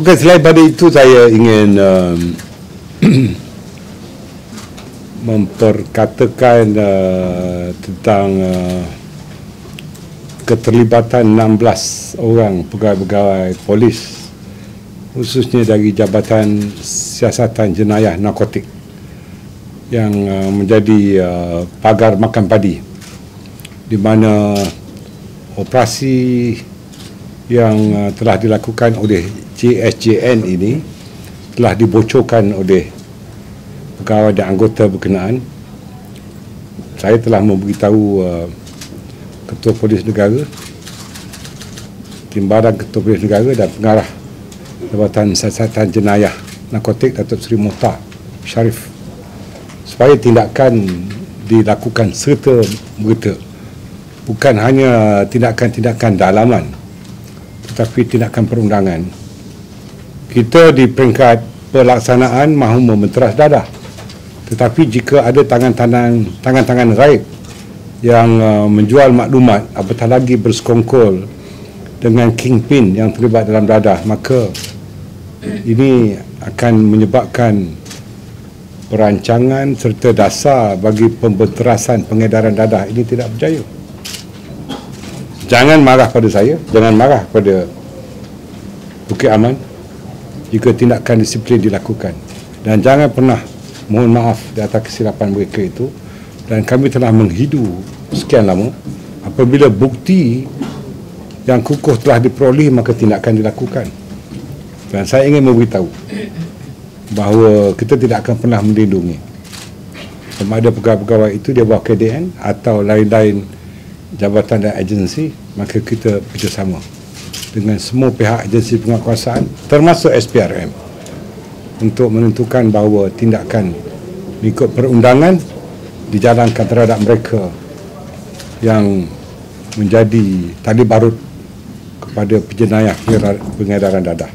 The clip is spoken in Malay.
Bukan, selain pada itu saya ingin memperkatakan tentang keterlibatan 16 orang pegawai-pegawai polis, khususnya dari Jabatan Siasatan Jenayah Narkotik yang menjadi pagar makan padi, di mana operasi yang telah dilakukan oleh JSJN ini telah dibocorkan oleh pegawai dan anggota berkenaan. Saya telah memberitahu Ketua Polis Negara, Timbalan Ketua Polis Negara dan Pengarah Jabatan Siasatan Jenayah Narkotik Datuk Seri Mohtar Sharif supaya tindakan dilakukan serta-merta, bukan hanya tindakan-tindakan dalaman tetapi tindakan perundangan. Kita di peringkat pelaksanaan mahu mementeras dadah, tetapi jika ada tangan-tangan gaib yang menjual maklumat, apatah lagi bersekongkol dengan kingpin yang terlibat dalam dadah, maka ini akan menyebabkan perancangan serta dasar bagi pembenterasan pengedaran dadah ini tidak berjaya. Jangan marah pada saya, jangan marah pada Bukit Aman jika tindakan disiplin dilakukan, dan jangan pernah mohon maaf di atas kesilapan mereka itu. Dan kami telah menghidu sekian lama, apabila bukti yang kukuh telah diperoleh maka tindakan dilakukan. Dan saya ingin memberitahu bahawa kita tidak akan pernah melindungi sama ada pegawai-pegawai itu di bawah KDN atau lain-lain jabatan dan agensi. Maka kita bekerjasama dengan semua pihak agensi penguatkuasaan termasuk SPRM untuk menentukan bahawa tindakan mengikut perundangan dijalankan terhadap mereka yang menjadi tali barut kepada penjenayah pengedaran dadah.